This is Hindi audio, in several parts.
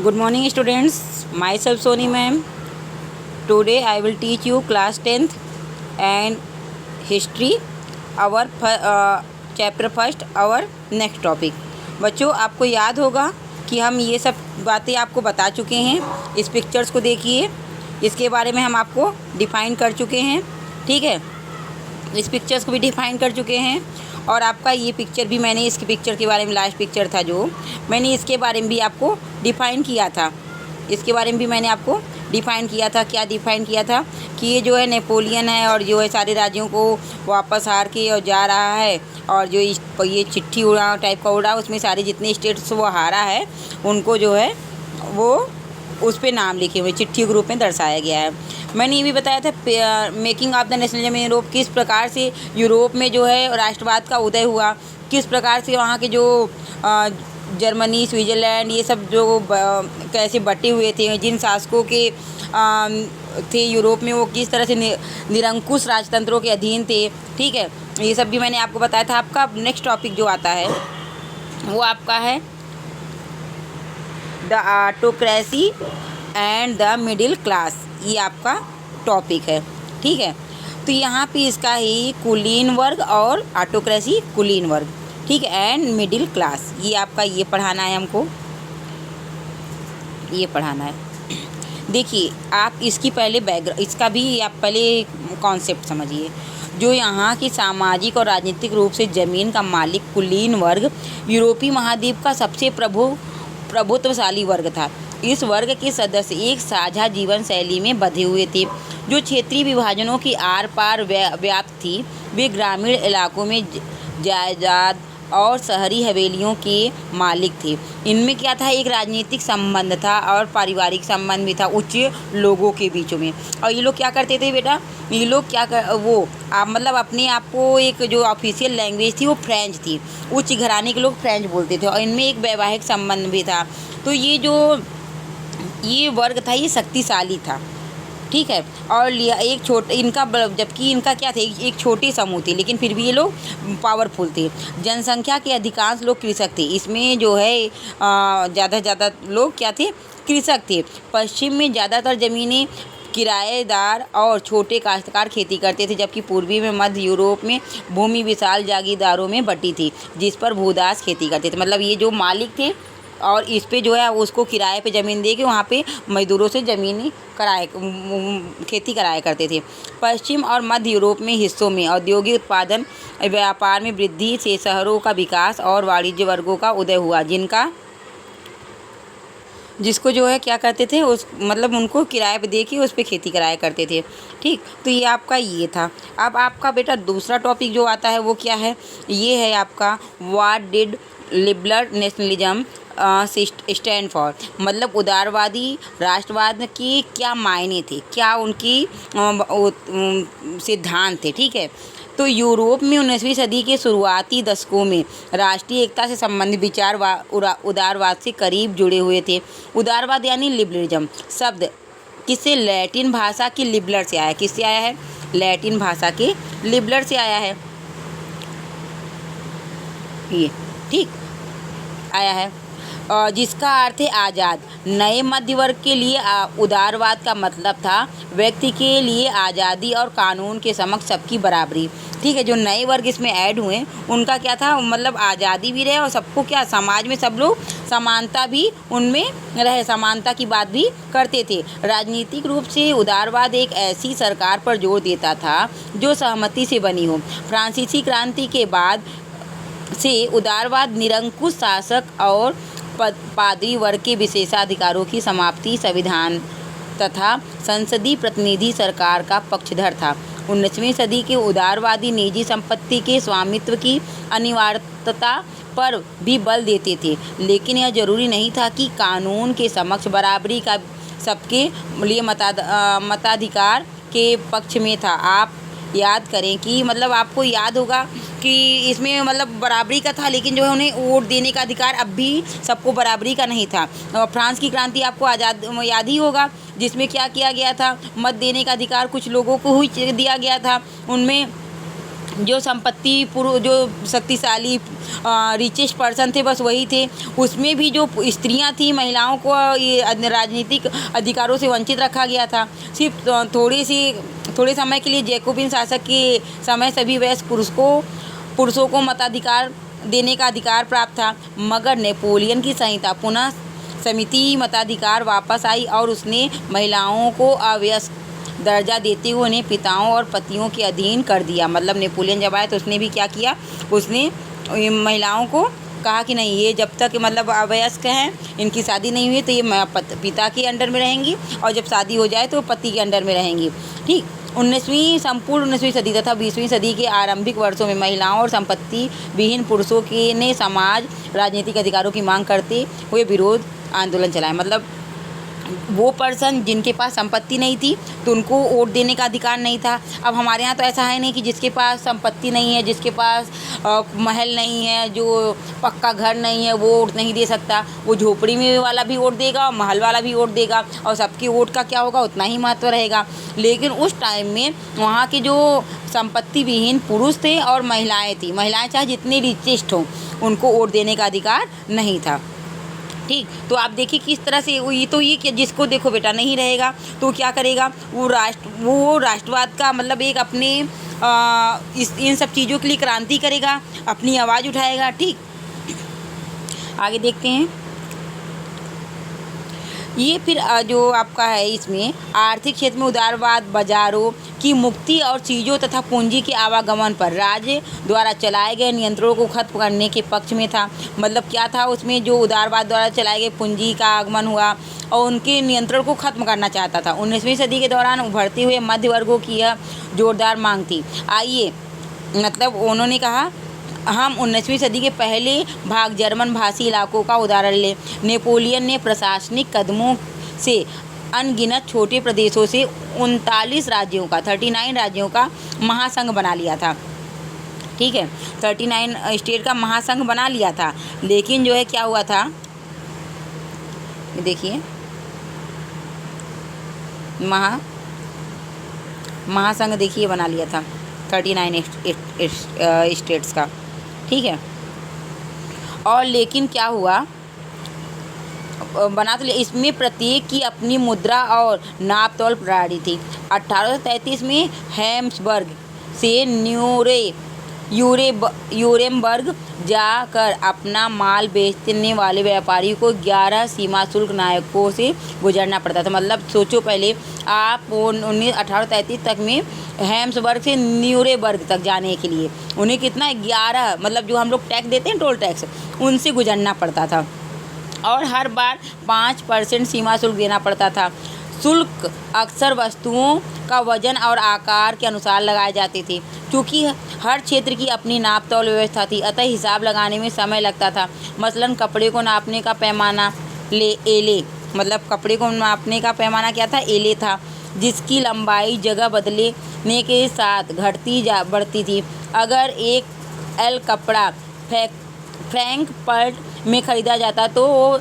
Good morning, students. Myself Soni ma'am. Today I will teach you class 10th and history. Our chapter first. Our next topic. बच्चों, आपको याद होगा कि हम ये सब बातें आपको बता चुके हैं. इस पिक्चर्स को देखिए, इसके बारे में हम आपको डिफ़ाइन कर चुके हैं. ठीक है, इस पिक्चर्स को भी डिफ़ाइन कर चुके हैं. और आपका ये पिक्चर भी मैंने इसके पिक्चर के बारे में, लास्ट पिक्चर था जो मैंने इसके बारे में भी आपको डिफ़ाइन किया था. इसके बारे में भी मैंने आपको डिफ़ाइन किया था. क्या डिफ़ाइन किया था कि ये जो है नेपोलियन है और जो है सारे राज्यों को वापस हार के और जा रहा है. और जो ये चिट्ठी उड़ा टाइप का उड़ा, उसमें सारे जितने स्टेट्स वो हारा है उनको जो है वो उस पर नाम लिखे हुए चिट्ठी के रूप में दर्शाया गया है. मैंने ये भी बताया था making of the nationalism in Europe, किस प्रकार से यूरोप में जो है राष्ट्रवाद का उदय हुआ, किस प्रकार से वहाँ के जो जर्मनी, स्विट्ज़रलैंड, ये सब जो कैसे बटे हुए थे, जिन शासकों के थे यूरोप में, वो किस तरह से निरंकुश राजतंत्रों के अधीन थे. ठीक है, ये सब भी मैंने आपको बताया था. आपका नेक्स्ट टॉपिक जो आता है वो आपका है the autocracy and the middle class. ये आपका टॉपिक है. ठीक है, तो यहाँ पे इसका ही कुलीन वर्ग और ऑटोक्रेसी कुलीन वर्ग. ठीक है, एंड मिडिल क्लास, ये आपका ये पढ़ाना है हमको, ये पढ़ाना है. देखिए, आप इसकी पहले बैकग्राउंड, इसका भी आप पहले कॉन्सेप्ट समझिए. जो यहाँ की सामाजिक और राजनीतिक रूप से ज़मीन का मालिक कुलीन वर्ग यूरोपीय महाद्वीप का सबसे प्रभुत्वशाली वर्ग था. इस वर्ग के सदस्य एक साझा जीवन शैली में बंधे हुए थे जो क्षेत्रीय विभाजनों की आर पार व्याप्त थी. वे ग्रामीण इलाकों में जायदाद और शहरी हवेलियों के मालिक थे. इनमें क्या था, एक राजनीतिक संबंध था और पारिवारिक संबंध भी था उच्च लोगों के बीचों में. और ये लोग क्या करते थे बेटा, ये लोग क्या कर वो मतलब अपने आप को, एक जो ऑफिशियल लैंग्वेज थी वो फ्रेंच थी. उच्च घराने के लोग फ्रेंच बोलते थे और इनमें एक वैवाहिक संबंध भी था. तो ये वर्ग था, ये शक्तिशाली था. ठीक है, और एक छोटे इनका, जबकि इनका क्या थे, एक छोटे समूह थे, लेकिन फिर भी ये लोग पावरफुल थे. जनसंख्या के अधिकांश लोग कृषक थे. इसमें जो है ज़्यादा से ज़्यादा लोग क्या थे, कृषक थे. पश्चिम में ज़्यादातर ज़मीनें किराएदार और छोटे काश्तकार खेती करते थे, जबकि पूर्वी में मध्य यूरोप में भूमि विशाल जागीरदारों में बटी थी जिस पर भूदास खेती करते थे. मतलब ये जो मालिक थे और इस पे जो है उसको किराए पे ज़मीन दे के वहाँ पे मज़दूरों से ज़मीनी खेती कराया करते थे. पश्चिम और मध्य यूरोप में हिस्सों में औद्योगिक उत्पादन, व्यापार में वृद्धि से शहरों का विकास और वाणिज्य वर्गों का उदय हुआ, जिसको जो है क्या करते थे, उस मतलब उनको किराए पे दे के उस पर खेती कराया करते थे. ठीक, तो ये आपका ये था. अब आपका बेटा दूसरा टॉपिक जो आता है वो क्या है, ये है आपका what did liberal nationalism stand for. मतलब उदारवादी राष्ट्रवाद के क्या मायने थे, क्या उनकी सिद्धांत थे. ठीक है, तो यूरोप में 19वीं सदी के शुरुआती दशकों में राष्ट्रीय एकता से संबंधित विचार उदारवाद से करीब जुड़े हुए थे. उदारवाद यानी लिबरलिज्म शब्द किससे, लैटिन भाषा की लिबरल से आया. किससे आया है, लैटिन भाषा के लिबरल से आया है. ये ठीक आया है, जिसका अर्थ है आज़ाद. नए मध्य वर्ग के लिए उदारवाद का मतलब था व्यक्ति के लिए आज़ादी और कानून के समक्ष सबकी बराबरी. ठीक है, जो नए वर्ग इसमें ऐड हुए उनका क्या था, मतलब आज़ादी भी रहे और सबको क्या, समाज में सब लोग समानता भी उनमें रहे, समानता की बात भी करते थे. राजनीतिक रूप से उदारवाद एक ऐसी सरकार पर जोर देता था जो सहमति से बनी हो. फ्रांसीसी क्रांति के बाद से उदारवाद निरंकुश शासक और पादरी वर्ग के विशेषाधिकारों की समाप्ति, संविधान तथा संसदीय प्रतिनिधि सरकार का पक्षधर था. 19वीं सदी के उदारवादी निजी संपत्ति के स्वामित्व की अनिवार्यता पर भी बल देते थे, लेकिन यह जरूरी नहीं था कि कानून के समक्ष बराबरी का सबके लिए मताधिकार के पक्ष में था. आप याद करें कि मतलब आपको याद होगा कि इसमें मतलब बराबरी का था, लेकिन जो है उन्हें वोट देने का अधिकार अब भी सबको बराबरी का नहीं था. फ्रांस की क्रांति आपको याद ही होगा, जिसमें क्या किया गया था, मत देने का अधिकार कुछ लोगों को ही दिया गया था. उनमें जो संपत्ति जो शक्तिशाली रिचेस्ट पर्सन थे बस वही थे। उसमें भी जो स्त्रियां थी, महिलाओं को ये राजनीतिक अधिकारों से वंचित रखा गया था। सिर्फ थोड़े समय के लिए जैकोबिन शासक के समय सभी वयस्क पुरुषों को मताधिकार देने का अधिकार प्राप्त था, मगर नेपोलियन की संहिता पुनः समिति मताधिकार वापस आई और उसने महिलाओं को अवयस्क दर्जा देते हुए उन्हें पिताओं और पतियों के अधीन कर दिया। मतलब नेपोलियन जब आया तो उसने भी क्या किया, उसने महिलाओं को कहा कि नहीं, ये जब तक मतलब अवयस्क हैं, इनकी शादी नहीं हुई तो ये पिता के अंडर में रहेंगी और जब शादी हो जाए तो पति के अंडर में रहेंगी। ठीक, संपूर्ण 19वीं सदी तथा 20वीं सदी के आरंभिक वर्षों में महिलाओं और संपत्ति विहीन पुरुषों के ने समाज राजनीतिक अधिकारों की मांग करते हुए विरोध आंदोलन चलाया। मतलब वो पर्सन जिनके पास संपत्ति नहीं थी तो उनको वोट देने का अधिकार नहीं था। अब हमारे यहाँ तो ऐसा है नहीं कि जिसके पास संपत्ति नहीं है, जिसके पास महल नहीं है, जो पक्का घर नहीं है, वो वोट नहीं दे सकता। वो झोपड़ी में वाला भी वोट देगा और महल वाला भी वोट देगा और सबके वोट का क्या होगा, उतना ही महत्व रहेगा। लेकिन उस टाइम में वहाँ के जो संपत्ति विहीन पुरुष थे और महिलाएँ थी, महिलाएँ चाहे जितनी रिचेस्ट हों, उनको वोट देने का अधिकार नहीं था। ठीक, तो आप देखिए किस तरह से ये कि जिसको देखो बेटा नहीं रहेगा तो क्या करेगा, वो राष्ट्रवाद का मतलब एक अपने इन सब चीज़ों के लिए क्रांति करेगा, अपनी आवाज़ उठाएगा। ठीक, आगे देखते हैं। ये फिर जो आपका है इसमें आर्थिक क्षेत्र में उदारवाद, बाजारों की मुक्ति और चीज़ों तथा पूंजी के आवागमन पर राज्य द्वारा चलाए गए नियंत्रणों को खत्म करने के पक्ष में था। मतलब क्या था उसमें, जो उदारवाद द्वारा चलाए गए पूंजी का आगमन हुआ और उनके नियंत्रण को खत्म करना चाहता था। 19वीं सदी के दौरान उभरते हुए मध्य वर्गों की यह जोरदार मांग थी। आइए, मतलब उन्होंने कहा हम 19वीं सदी के पहले भाग जर्मन भाषी इलाकों का उदाहरण लें। नेपोलियन ने प्रशासनिक कदमों से अनगिनत छोटे प्रदेशों से 39 राज्यों का महासंघ बना लिया था। ठीक है, 39 स्टेट का महासंघ बना लिया था। लेकिन जो है क्या हुआ था, देखिए महासंघ देखिए बना लिया था 39 स्टेट्स का। ठीक है, और लेकिन क्या हुआ, बना तो इसमें प्रत्येक की अपनी मुद्रा और नाप तौल प्रणाली थी। 1833 में हैम्सबर्ग से यूरेमबर्ग जाकर अपना माल बेचने वाले व्यापारी को 11 सीमा शुल्क नायकों से गुजरना पड़ता था। मतलब सोचो, पहले आप 1833 तक में हैम्सबर्ग से न्यूरेमबर्ग तक जाने के लिए उन्हें कितना 11, मतलब जो हम लोग टैक्स देते हैं टोल टैक्स, उनसे गुजरना पड़ता था और हर बार 5% सीमा शुल्क देना पड़ता था। शुल्क अक्सर वस्तुओं का वजन और आकार के अनुसार लगाए जाते थे। क्योंकि हर क्षेत्र की अपनी नाप तौल व्यवस्था थी, अतः हिसाब लगाने में समय लगता था। मसलन कपड़े को नापने का पैमाना एले, मतलब कपड़े को नापने का पैमाना क्या था, एले था, जिसकी लंबाई जगह बदलने के साथ बढ़ती थी। अगर एक एल कपड़ा फ्रैंकफर्ट में ख़रीदा जाता तो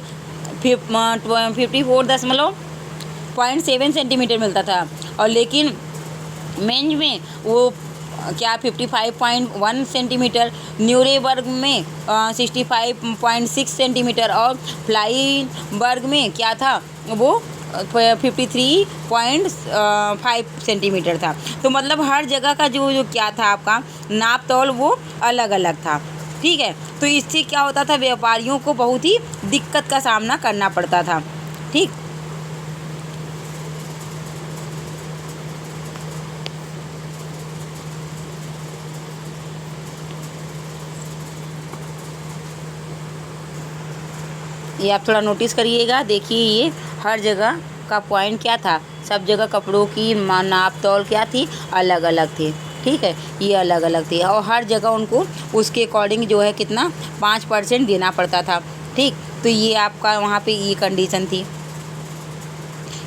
54.7 सेंटीमीटर मिलता था, और लेकिन मेंज में वो क्या 55.1 सेंटीमीटर, न्यूरेमबर्ग में 65.6 सेंटीमीटर और फ्लाइबर्ग में क्या था, वो 53.5 सेंटीमीटर था। तो मतलब हर जगह का जो क्या था आपका नाप तौल वो अलग अलग था। ठीक है, तो इससे क्या होता था, व्यापारियों को बहुत ही दिक्कत का सामना करना पड़ता था। ठीक, ये आप थोड़ा नोटिस करिएगा। देखिए ये हर जगह का पॉइंट क्या था, सब जगह कपड़ों की नाप तौल क्या थी, अलग अलग थी। ठीक है, ये अलग अलग थी और हर जगह उनको उसके अकॉर्डिंग जो है कितना 5% देना पड़ता था। ठीक, तो ये आपका वहाँ पे ये कंडीशन थी।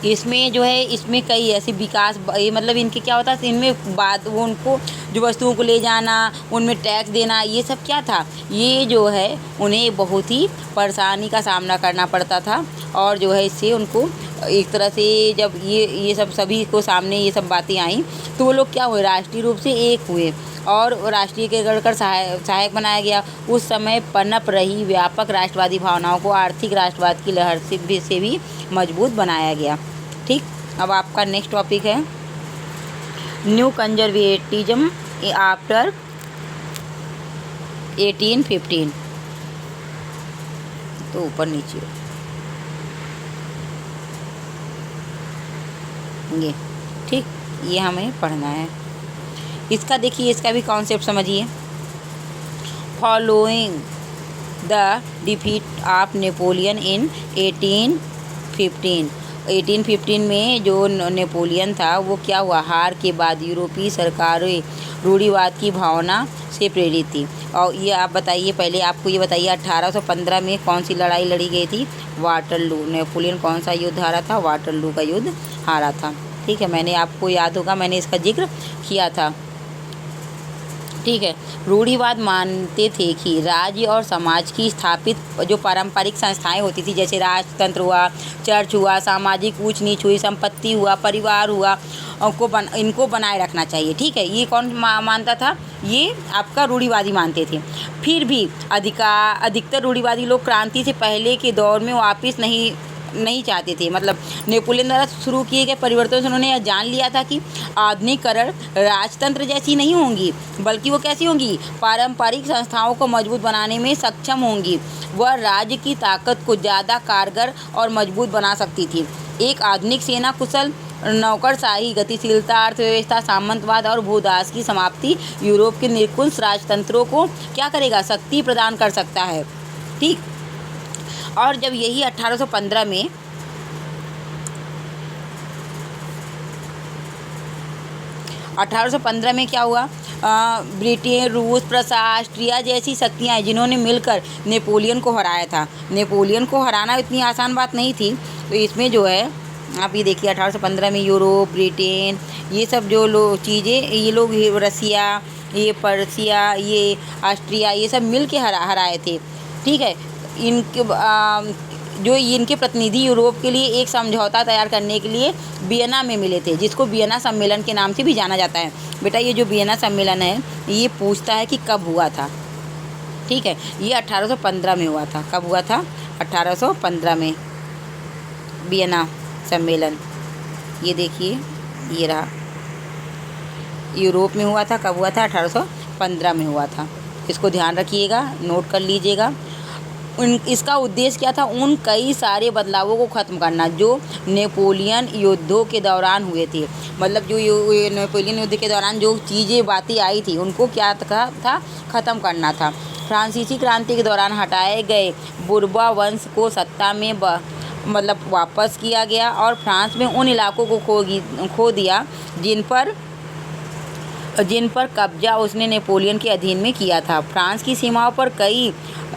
इसमें जो है इसमें कई ऐसे विकास, मतलब इनके क्या होता था, इनमें बात वो उनको जो वस्तुओं को ले जाना, उनमें टैक्स देना, ये सब क्या था, ये जो है उन्हें बहुत ही परेशानी का सामना करना पड़ता था। और जो है इससे उनको एक तरह से जब ये सब सभी को सामने ये सब बातें आई तो वो लोग क्या हुए, राष्ट्रीय रूप से एक हुए और राष्ट्रीयकरण कर सहायक बनाया गया। उस समय पनप रही व्यापक राष्ट्रवादी भावनाओं को आर्थिक राष्ट्रवाद की लहर से भी मजबूत बनाया गया। ठीक, अब आपका नेक्स्ट टॉपिक है न्यू कंजर्वेटिज्म आफ्टर 1815। तो ऊपर नीचे ये, ठीक, ये हमें पढ़ना है। इसका देखिए, इसका भी कॉन्सेप्ट समझिए। Following the defeat of Napoleon in 1815 में जो नेपोलियन था वो क्या हुआ, हार के बाद यूरोपीय सरकारें रूढ़िवाद की भावना से प्रेरित थी। और ये आप बताइए, पहले आपको ये बताइए 1815 में कौन सी लड़ाई लड़ी गई थी, वाटरलू। नेपोलियन कौन सा युद्ध हारा था, वाटरलू का युद्ध हारा था। ठीक है, मैंने आपको याद होगा मैंने इसका जिक्र किया था। ठीक है, रूढ़िवाद मानते थे कि राज्य और समाज की स्थापित जो पारंपरिक संस्थाएं होती थी, जैसे राजतंत्र हुआ, चर्च हुआ, सामाजिक ऊंच नीच हुई, संपत्ति हुआ, परिवार हुआ, इनको बनाए रखना चाहिए। ठीक है, ये कौन मानता था, ये आपका रूढ़िवादी मानते थे। फिर भी अधिकतर रूढ़िवादी लोग क्रांति से पहले के दौर में वापस नहीं चाहते थे। मतलब नेपोलियन द्वारा शुरू किए गए परिवर्तनों से उन्होंने यह जान लिया था कि आधुनिकीकरण राजतंत्र जैसी नहीं होंगी, बल्कि वो कैसी होंगी, पारंपरिक संस्थाओं को मजबूत बनाने में सक्षम होंगी। वह राज्य की ताकत को ज़्यादा कारगर और मजबूत बना सकती थी। एक आधुनिक सेना कुशल नौकरशाही, गतिशीलता, अर्थव्यवस्था, सामंतवाद और भूदास की समाप्ति यूरोप के निरंकुश राजतंत्रों को क्या करेगा, शक्ति प्रदान कर सकता है। ठीक, और जब यही 1815 में क्या हुआ, ब्रिटेन, रूस, प्रशा, ऑस्ट्रिया जैसी शक्तियाँ जिन्होंने मिलकर नेपोलियन को हराया था। नेपोलियन को हराना इतनी आसान बात नहीं थी। तो इसमें जो है आप ये देखिए 1815 में यूरोप, ब्रिटेन, ये सब जो चीज़ें, ये लोग रसिया, ये पर्सिया, ये ऑस्ट्रिया, ये सब मिल के हराए थे। ठीक है, इनके प्रतिनिधि यूरोप के लिए एक समझौता तैयार करने के लिए वियना में मिले थे, जिसको वियना सम्मेलन के नाम से भी जाना जाता है। बेटा, ये जो वियना सम्मेलन है ये पूछता है कि कब हुआ था। ठीक है, ये 1815 में हुआ था। कब हुआ था, 1815 में वियना सम्मेलन। ये देखिए, ये रहा, यूरोप में हुआ था। कब हुआ था, 1815 में हुआ था। इसको ध्यान रखिएगा, नोट कर लीजिएगा। इसका उद्देश्य क्या था, उन कई सारे बदलावों को ख़त्म करना जो नेपोलियन युद्धों के दौरान हुए थे। मतलब जो नेपोलियन युद्ध के दौरान जो चीज़ें बातें आई थी उनको क्या था, ख़त्म करना था। फ्रांसीसी क्रांति के दौरान हटाए गए बुर्बा वंश को सत्ता में मतलब वापस किया गया और फ्रांस में उन इलाकों को खो दिया जिन पर कब्जा उसने नेपोलियन के अधीन में किया था। फ्रांस की सीमाओं पर कई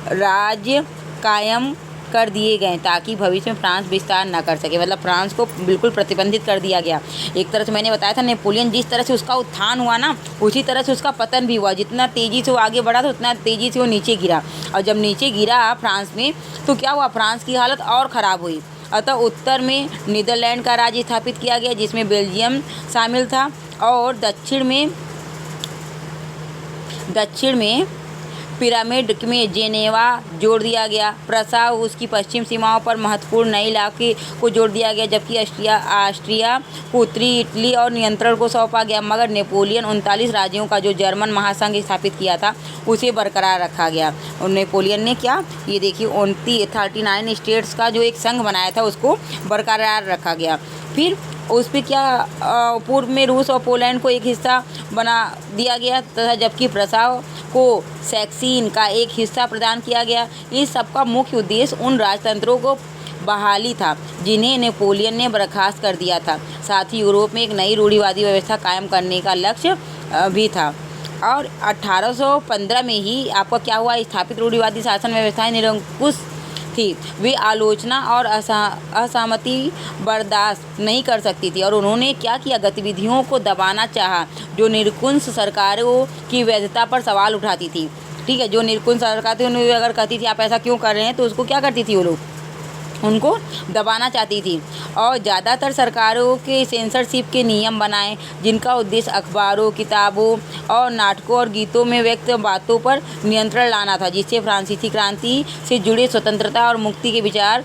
राज्य कायम कर दिए गए ताकि भविष्य में फ्रांस विस्तार न कर सके। मतलब फ्रांस को बिल्कुल प्रतिबंधित कर दिया गया। एक तरह से मैंने बताया था, नेपोलियन जिस तरह से उसका उत्थान हुआ ना, उसी तरह से उसका पतन भी हुआ। जितना तेज़ी से वो आगे बढ़ा था उतना तेज़ी से वो नीचे गिरा। और जब नीचे गिरा फ्रांस में, तो क्या हुआ, फ्रांस की हालत और ख़राब हुई। अतः उत्तर में नीदरलैंड का राज्य स्थापित किया गया, जिसमें बेल्जियम शामिल था, और दक्षिण में पिरामिड में जेनेवा जोड़ दिया गया। प्रशा उसकी पश्चिम सीमाओं पर महत्वपूर्ण नए इलाके को जोड़ दिया गया, जबकि ऑस्ट्रिया को उत्तरी इटली और नियंत्रण को सौंपा गया। मगर नेपोलियन 39 राज्यों का जो जर्मन महासंघ स्थापित किया था उसे बरकरार रखा गया। और नेपोलियन ने क्या, ये देखिए 39 स्टेट्स का जो एक संघ बनाया था उसको बरकरार रखा गया। फिर उस पर क्या, पूर्व में रूस और पोलैंड को एक हिस्सा बना दिया गया तथा जबकि प्रशा को सैक्सन का एक हिस्सा प्रदान किया गया। इस सब का मुख्य उद्देश्य उन राजतंत्रों को बहाली था जिन्हें नेपोलियन ने बर्खास्त कर दिया था। साथ ही यूरोप में एक नई रूढ़िवादी व्यवस्था कायम करने का लक्ष्य भी था। और 1815 में ही आपका क्या हुआ, स्थापित रूढ़िवादी शासन व्यवस्थाएं निरंकुश थी। वे आलोचना और असहमति बर्दाश्त नहीं कर सकती थी और उन्होंने क्या किया, गतिविधियों को दबाना चाहा जो निरंकुश सरकारों की वैधता पर सवाल उठाती थी। ठीक है, जो निरंकुश सरकार थी उन्हें अगर कहती थी आप ऐसा क्यों कर रहे हैं, तो उसको क्या करती थी वो लोग, उनको दबाना चाहती थी और ज़्यादातर सरकारों के सेंसरशिप के नियम बनाए जिनका उद्देश्य अखबारों, किताबों और नाटकों और गीतों में व्यक्त बातों पर नियंत्रण लाना था, जिससे फ्रांसीसी क्रांति से जुड़े स्वतंत्रता और मुक्ति के विचार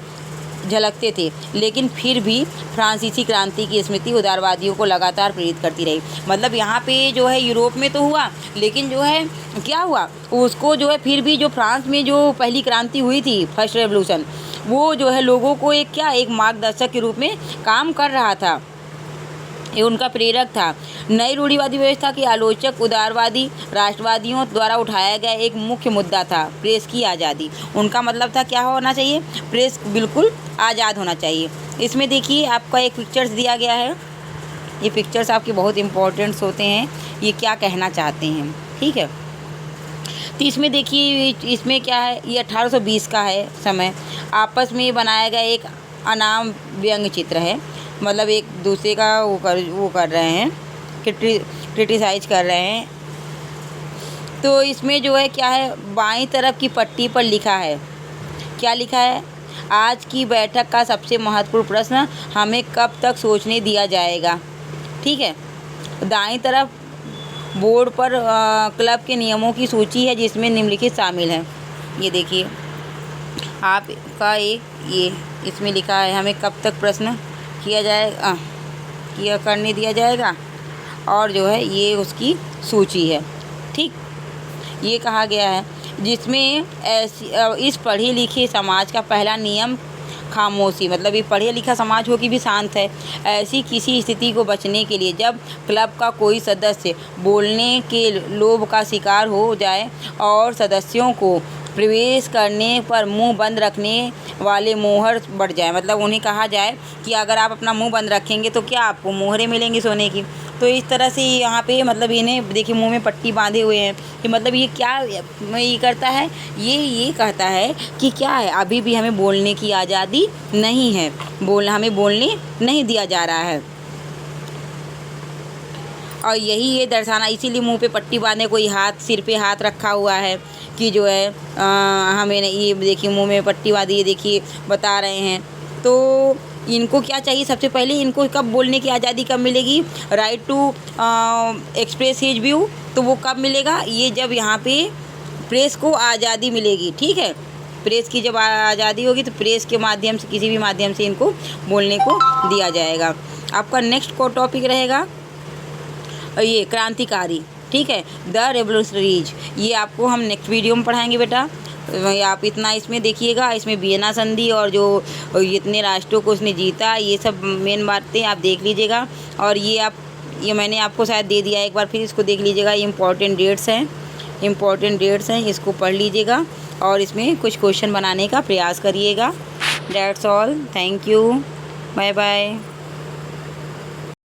झलकते थे। लेकिन फिर भी फ्रांसीसी क्रांति की स्मृति उदारवादियों को लगातार प्रेरित करती रही। मतलब यहाँ पे जो है यूरोप में तो हुआ, लेकिन जो है क्या हुआ उसको जो है फिर भी जो फ्रांस में जो पहली क्रांति हुई थी, फर्स्ट रेवोल्यूशन, वो जो है लोगों को एक मार्गदर्शक के रूप में काम कर रहा था, ये उनका प्रेरक था। नई रूढ़िवादी व्यवस्था के आलोचक उदारवादी राष्ट्रवादियों द्वारा उठाया गया एक मुख्य मुद्दा था प्रेस की आज़ादी। उनका मतलब था क्या होना चाहिए, प्रेस बिल्कुल आज़ाद होना चाहिए। इसमें देखिए आपका एक पिक्चर्स दिया गया है, ये पिक्चर्स आपके बहुत इंपॉर्टेंट्स होते हैं, ये क्या कहना चाहते हैं, ठीक है। तो इसमें देखिए इसमें क्या है, ये 1820 का है समय। आपस में बनाया गया एक अनाम व्यंग चित्र है, मतलब एक दूसरे का वो कर रहे हैं, क्रिटिसाइज कर रहे हैं। तो इसमें जो है क्या है, बाईं तरफ की पट्टी पर लिखा है, क्या लिखा है, आज की बैठक का सबसे महत्वपूर्ण प्रश्न हमें कब तक सोचने दिया जाएगा, ठीक है। दाईं तरफ बोर्ड पर क्लब के नियमों की सूची है जिसमें निम्नलिखित शामिल हैं। ये देखिए आपका ये इसमें लिखा है हमें कब तक प्रश्न किया जाएगा, किया करने दिया जाएगा, और जो है ये उसकी सूची है, ठीक। ये कहा गया है जिसमें इस पढ़े लिखे समाज का पहला नियम खामोशी, मतलब ये पढ़े लिखा समाज हो कि भी शांत है। ऐसी किसी स्थिति को बचने के लिए जब क्लब का कोई सदस्य बोलने के लोभ का शिकार हो जाए और सदस्यों को प्रवेश करने पर मुंह बंद रखने वाले मोहर बढ़ जाए, मतलब उन्हें कहा जाए कि अगर आप अपना मुंह बंद रखेंगे तो क्या आपको मोहरें मिलेंगी सोने की। तो इस तरह से यहाँ पे मतलब इन्हें देखिए मुंह में पट्टी बांधे हुए हैं कि मतलब ये क्या ये करता है, ये कहता है कि क्या है, अभी भी हमें बोलने की आज़ादी नहीं है, हमें बोलने नहीं दिया जा रहा है। और यही ये दर्शाना, इसीलिए मुंह पे पट्टी बांधे, कोई हाथ सिर पे हाथ रखा हुआ है कि जो है हमें ये देखिए मुंह में पट्टी बांधी, ये देखिए बता रहे हैं। तो इनको क्या चाहिए, सबसे पहले इनको कब बोलने की आज़ादी कब मिलेगी, right to express his view, तो वो कब मिलेगा, ये जब यहाँ पे प्रेस को आज़ादी मिलेगी, ठीक है। प्रेस की जब आज़ादी होगी तो प्रेस के माध्यम से, किसी भी माध्यम से इनको बोलने को दिया जाएगा। आपका नेक्स्ट को टॉपिक रहेगा ये क्रांतिकारी, ठीक है, द रेवोल्यूशनरीज। ये आपको हम नेक्स्ट वीडियो में पढ़ाएंगे बेटा। आप इतना इसमें देखिएगा, इसमें वियना संधि और जो इतने राष्ट्रों को उसने जीता, ये सब मेन बातें आप देख लीजिएगा। और ये मैंने आपको शायद दे दिया है, एक बार फिर इसको देख लीजिएगा। ये इंपॉर्टेंट डेट्स हैं, इसको पढ़ लीजिएगा और इसमें कुछ क्वेश्चन बनाने का प्रयास करिएगा। That's all, thank you, bye bye.